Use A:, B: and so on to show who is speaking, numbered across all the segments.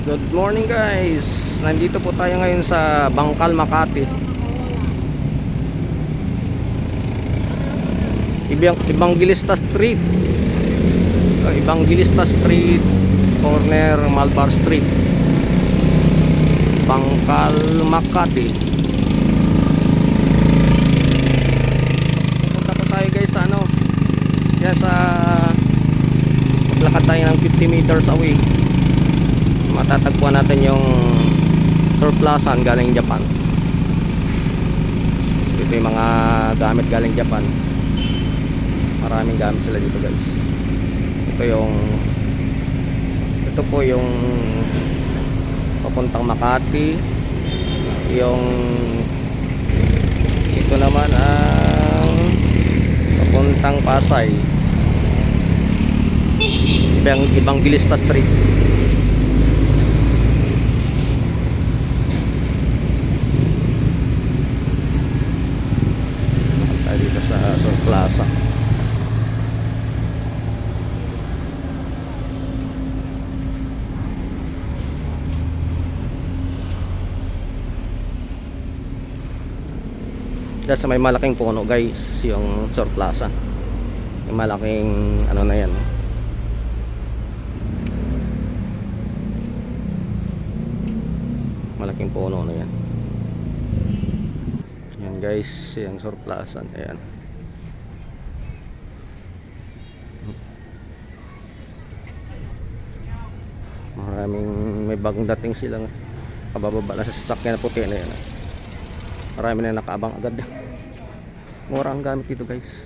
A: Good morning guys. Nandito po tayo ngayon sa Bangkal, Makati. Evangelista Street. Evangelista Street, corner Malbar Street, Bangkal, Makati. Punta po tayo guys sa yan sa maglakad tayo ng 50 meters away. Matatagpuan natin yung surplusan galing Japan. Ito yung mga gamit galing Japan. Maraming gamit sila dito guys. Ito po yung papuntang Makati. Ito naman ang papuntang Pasay, Evangelista Street. Dito sa Plaza. Dahil sa may malaking puno guys, yung Plaza. Yung malaking na yan. Malaking puno na yan. Yan guys, yung Plaza. Ayan. Maraming may bagong dating silang kabababa na sa sasakyan na puti na yan. Marami na nakaabang agad. Mura ang gamit dito guys.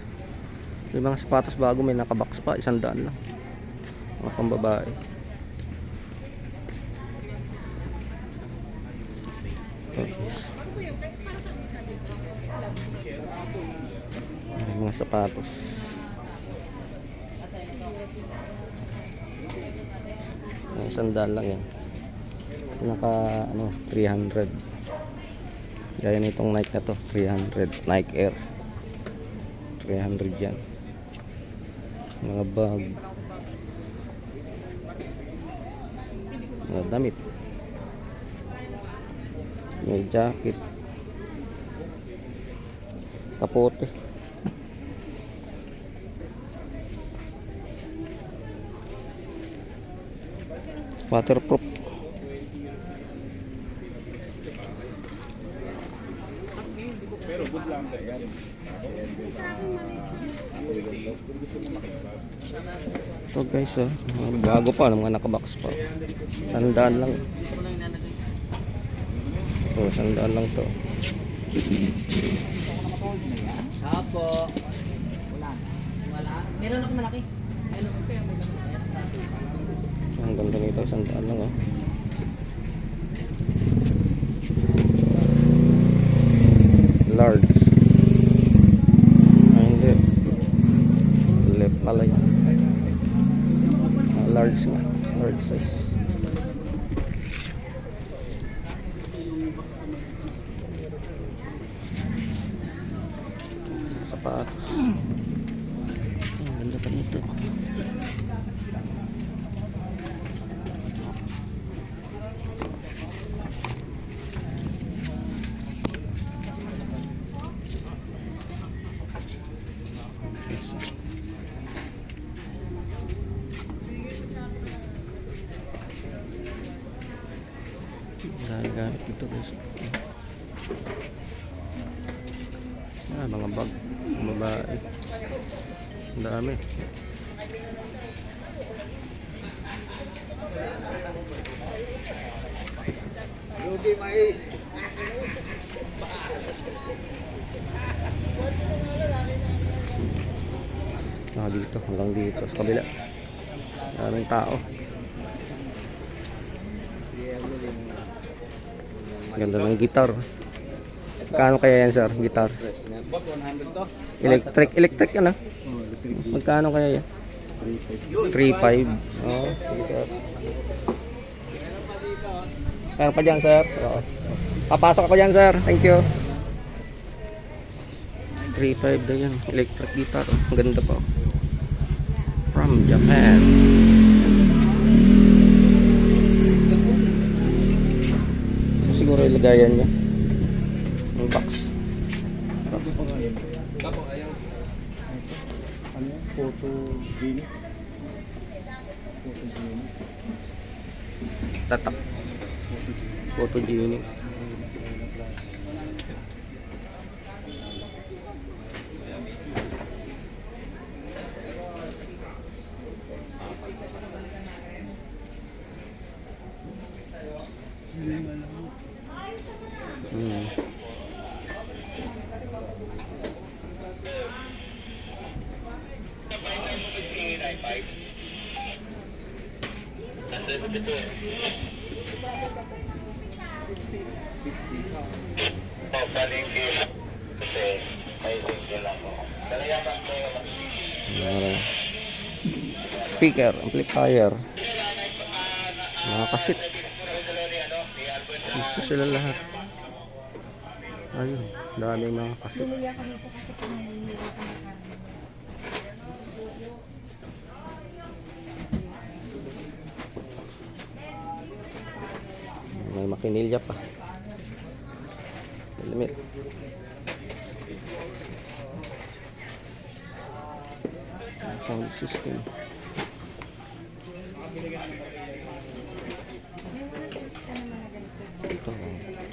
A: Yung mga sapatos bago may nakabox pa, 100 lang. Mga pambabae. Mga sapatos. May 100 lang yan. Naka 300. Gaya nitong Nike na to, 300. Nike Air 300 yan. Mga bag, mga damit, may jacket, kapote, waterproof.
B: Pero good lang yan.
A: Ito guys, bago pa, mga nakabox pa. 100 lang. Oh, 100 lang to.
C: Apo. Wala. Meron ako malaki.
A: Ang ganda nito, 100 lang large. Hindi. Left pala yun. Large nga. Large size. Sapatos. Ang ganda pa nito. Dahil gamit dito guys. Mga bag, babae. Ang dami.
B: Lugi mais.
A: Dito, hanggang dito sa kabila. Maraming tao. Ganda ng gitar. Magkano kaya yan sir, gitar?
B: Boss, 100 to.
A: Electric yan ah. Magkano kaya yan? 3.5. Oh, sige sir. Meron pa dyan sir? Oo. Papasok ako dyan sir. Thank you. 3.5 na yan. Electric guitar. Ang ganda pa. From Japan. lagayan niya. Yung box.
B: Kapo, ayaw. Ano yan? Photo unit. Photo unit.
A: Tatak. Photogenic. Hmm. Meron. Speaker, amplifier, mga kasit. Gusto sila lahat. Ayun, daming mga kasit.
D: Bumili ako nito kasi pinamimili ko na kami.
A: May makinilya pa. Limit. Sound system. Ito,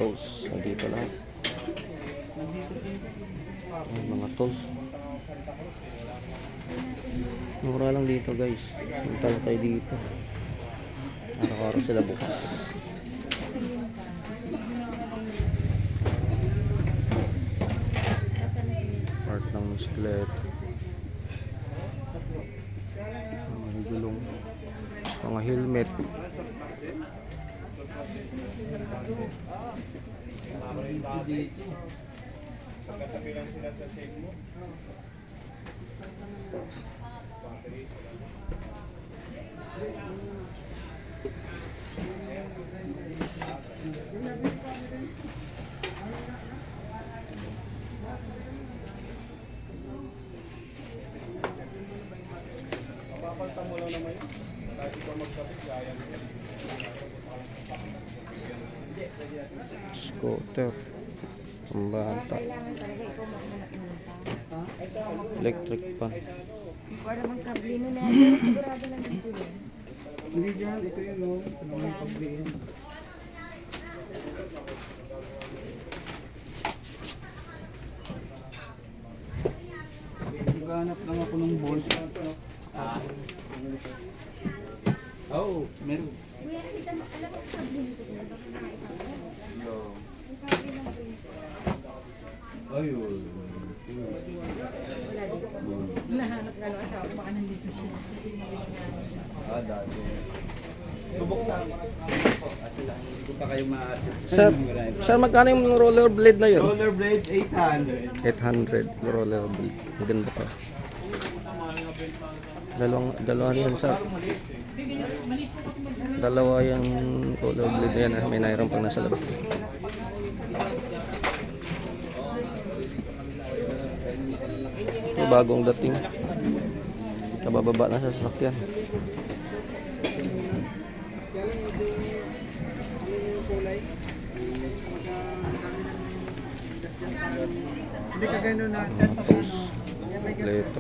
A: tools. Nandito lahat. Ay, mga tools. Mura lang dito guys. Punta lang tayo dito. Araw-araw sila bukas. Part ng bisikleta. Mga gulong. Mga helmet.
B: Papalta mo lang naman yun. Kahit ikaw magkapit, kaya mo yan.
A: Scooter. Pambata.
D: Kailangan talaga ikaw magmana pumunta.
A: Electric pan.
D: Para bang kablino na yan. Pero sigurado lang dito yun.
B: Hindi dyan, ito yun o. Ito naman yung pagliin. Naghanap lang ako ng bolt. Oo, meron.
D: Kuya, kita mo, alam mo kablino dito. Bakit nakita ko? Ang kablino lang po yun.
B: Ayun.
D: Wala dito. Nahanap ka lang asawa ko. Baka nandito siya.
B: Dati. Subok na. Hindi pa kayo ma-assist.
A: Sir, magkano yung rollerblade na yun?
B: Rollerblades 800.
A: 800 rollerblade. Maganda pa. Dalawang yan sir. Dalawa yung rollerblade na yan. May nairon pang nasa labas. Ito bagong dating. Kabababa na sa sasakyan.
B: Hindi ka gano'n na.
A: Toast. Kompleto.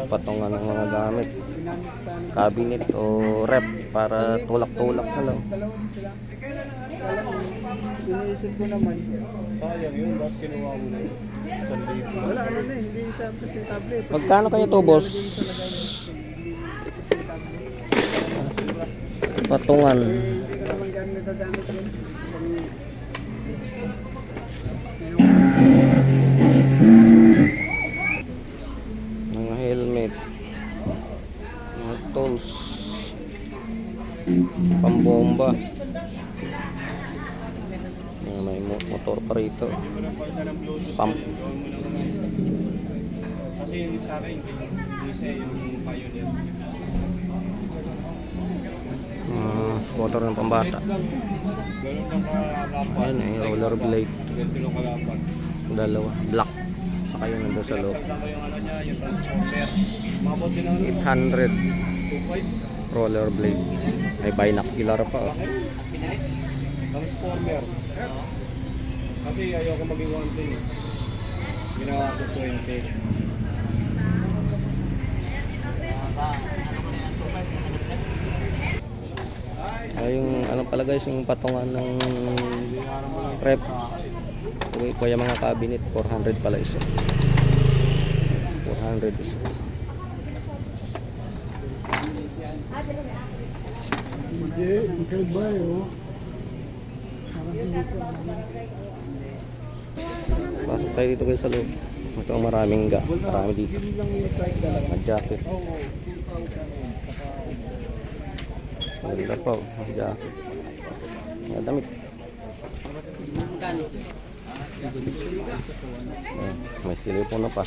A: Patungan ng mga gamit. Cabinet o rep para tulak-tulak na lang.
B: Iniisip ko naman. Sayang yun, bakit kinuha mo na yun? Wala, ano na hindi siya presentable.
A: Magkano kaya to boss? Patungan.
B: Hindi ka naman gano'n nagagamit yun.
A: Mga helmet. Mga tools. Pambomba. May motor pa rito. Pump.
B: Kasi yun sa akin, hindi siya yung pioneer.
A: Motor ng pambata.
B: Ganun lang kalapat.
A: Ayan eh, rollerblade.
B: Ganun lang kalapat.
A: Dalawa. Black. Saka yun nandun sa loob.
B: Tanda ko yung ano niya, yung transformer. Mabot din ang
A: 800
B: 2.5.
A: roller blade. May binocular pa. Oh.
B: Transformer. Kasi ayoko maging 110. Ginawa ko 20.
A: Yung ano pala guys, yung patungan ng rep. Okay, po yung mga cabinet, 400 pala isa. 400 isa.
B: Hindi, ikaw ba yun?
A: Pasok tayo dito guys sa loob. Ito ang marami dito. Ang jacket. Maganda pa, ang jacket. Ang damit. Ayan, may telepono pa.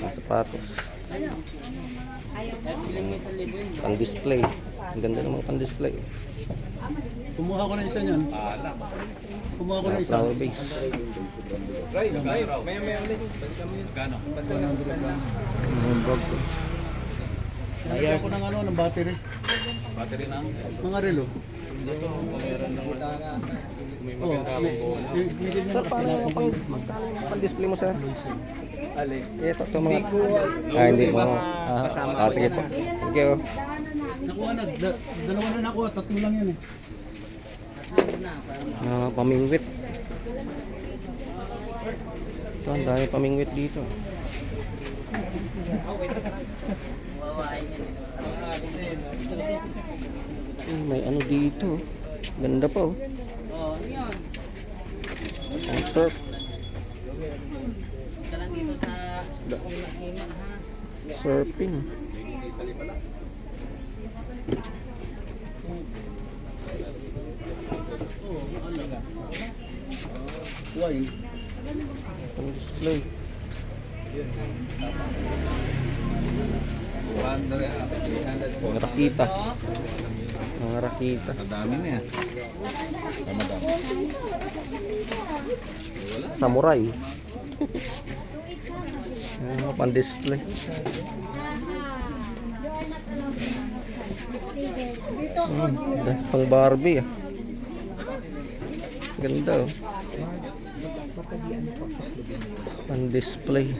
A: May sapatos. Pang display. Ang ganda naman pang display.
B: Kumuha ko na isa niyan. Kumuha ko na isa.
A: Flower base.
B: Right, maya ulit. Balikan mo yun. Kano? Basta 100 lang. Nagyan ko ng ano, ng battery. Battery na? Mga relo. Oh,
A: Sir, paano yung pang display mo sir?
B: alin.
A: Ito, ito mga... hindi mo. Sige po. Thank you.
B: Nakuha na. Dalawa na nakuha. Tatlo lang yan eh.
A: Pamingwit. Ito, ang dami pamingwit dito. May ano dito. Ganda pa oh. Ang surf. Surfing.
B: Wine.
A: Pang display. Mga rakita. Mga rakita.
B: Madami na yan.
A: Samurai. Pang display. Pang Barbie ah. Ganda oh. Pang display.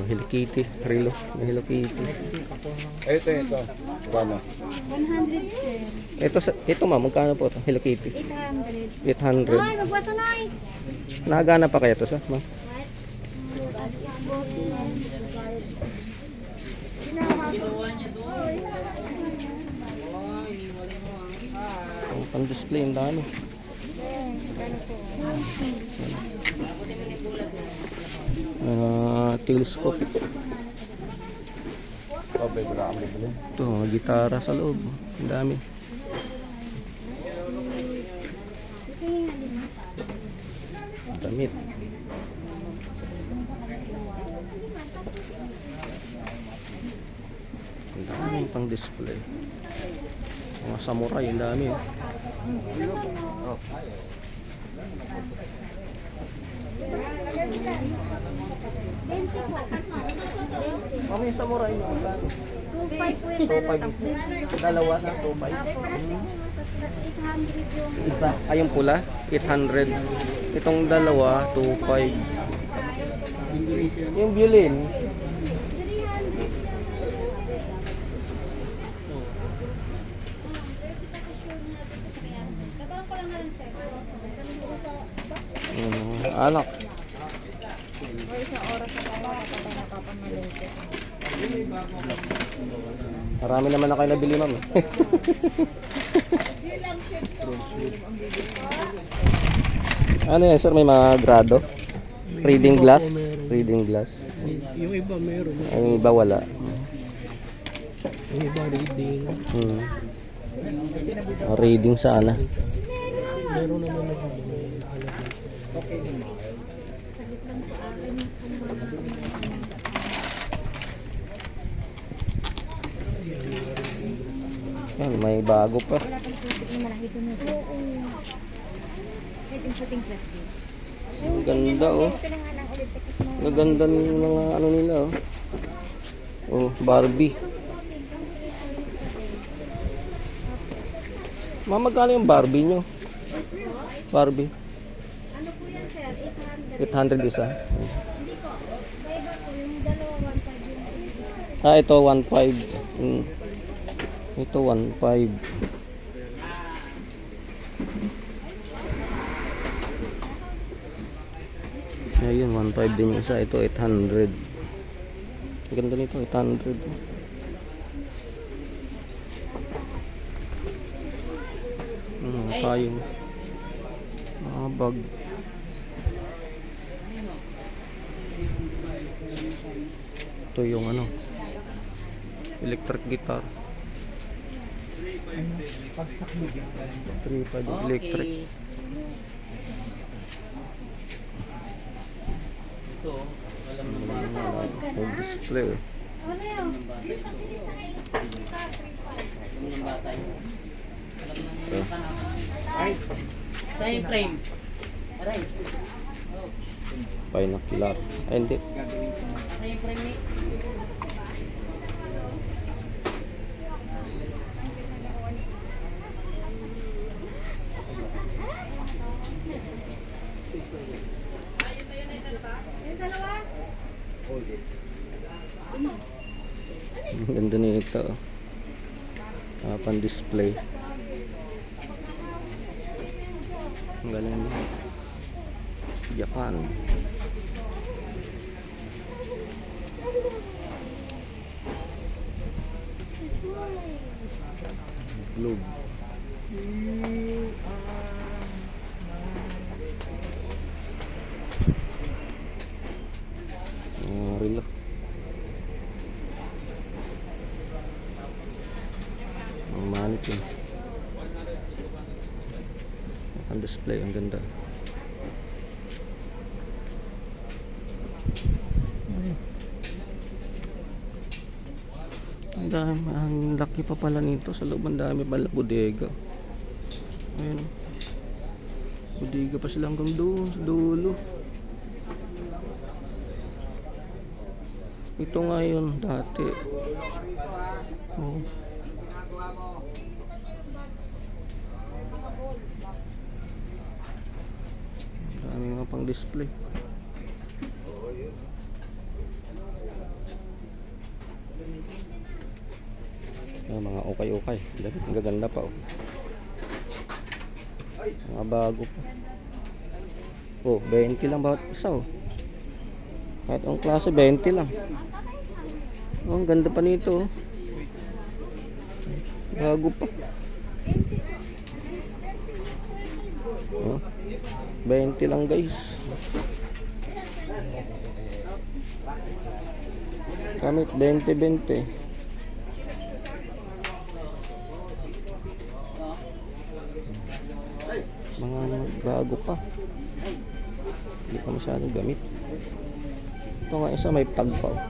A: Hello Kitty, Rilo, Hello Kitty.
B: Ito. Paano?
D: 100 sir.
A: Ito ma'am, magkano po ito? Hello Kitty.
D: 800.
A: 800.
D: Ay, magbasa na eh.
A: Nagana pa kaya ito sa ma'am? Pang display, ang dami. Telescope. Ito, mga gitara sa loob. Ang dami. Damit. Ang dami pang display. Mga samurai, ang dami. Oh. Kami samurai mo magkano?
D: 2.5 po yung dalawa.
A: Dalawa na 2.5.
D: Plus 800 yung...
A: Isa, ay yung pula 800. Itong dalawa 2.5. Yung violin
D: 300.
A: anak.
D: O isang oras na tayo nakapatay nakapamalengke.
A: Marami naman na kayo nabili ma'am. Ano yan sir, may mga grado? Reading glass? Reading glass.
B: Yung iba meron.
A: Yung iba wala.
B: Yung iba reading.
A: Reading sana.
B: Meron naman na
A: Yan, may bago pa.
D: Wala pang tubig na malaki doon. Oo. puting plastic.
A: Ang ganda oh.
D: Ito na nga lang ulit.
A: Ang ganda ng mga ano nila oh. Oh, Barbie. Magkano yung Barbie nyo? Barbie.
D: Ano po yan, sir?
A: 800
D: 800.
A: isa.
D: Hindi po. Iba po. Yung dalawa, 1.5 yung isa.
A: Ah, ito 1.5. Ito 1.5. Ayun, 1.5 din yung isa. Ito 800. Ang ganda nito, 800. Tayong mga bag. Ito yung ano, electric guitar. 3.5 electric.
C: Ito, alam ng bata.
A: Full display.
D: Ano yun?
C: Alam ng bata yun. Alam ng
A: Oh.
C: Ay, saan yung frame? Aray. Oh.
A: Binocular. Ay, hindi.
C: Saan yung frame ni?
D: Yung dalawa?
A: Ang ganda nito. Pan display. Ang galing nito. Japan. Globe. Relo. Ang mannequin. Ang display, ang ganda. Ang dami, ang laki pa pala nito sa loob. Ang dami pala bodega. Ayun. Bodega pa sila hanggang doon sa dulo. Ito nga yun dati. Oh. Dami nga pang display. Mga ukay-ukay. Ang gaganda pa oh. Mga bago pa. Oh, 20 lang bawat isa oh. Kahit ang klase 20 lang. Oh, ang ganda pa nito oh. Bago pa. Oh, 20 lang guys. Kamit 20-20. Mga bago pa. Hindi pa masyadong gamit. Ito nga isa may tag pa oh.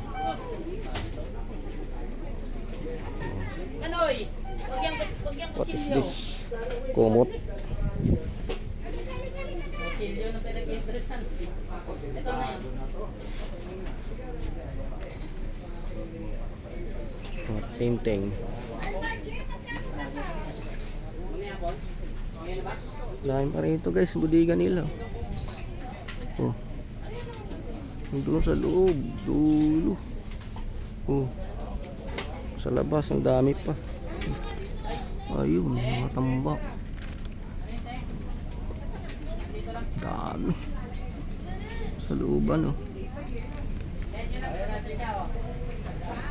C: Anoy! Wag yung
A: What is
C: kutsilyo.
A: this? Kumot.
C: Kutsilyo na pinag-interesan. Ito na yan.
A: Painting.
C: Mamaya po. Mamaya na ba?
A: Lain pa rin ito guys, budiga nila. Oh. Doon sa loob, dulo. Oh. Sa labas ang dami pa. Ayun, mga tambak. Dami. Sa looban oh.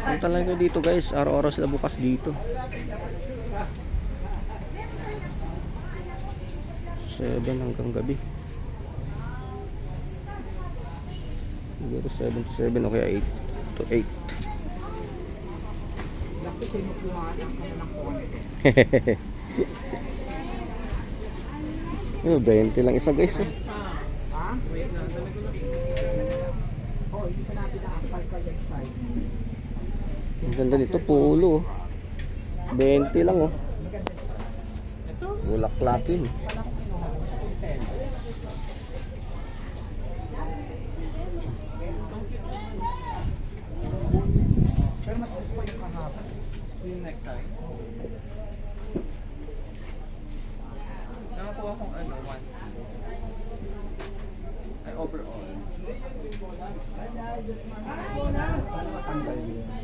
A: Ang talaga dito guys, araw-araw sila bukas dito. 7 hanggang gabi. Siguro 7 to 7 o kaya 8 to 8. Yung 20 lang isa guys oh. Ang ganda nito, pulo oh. 20 lang oh. Bulaklakin.
E: size. Nakakuha akong ano, 1C. Ay, overall.
B: Matanggal yun.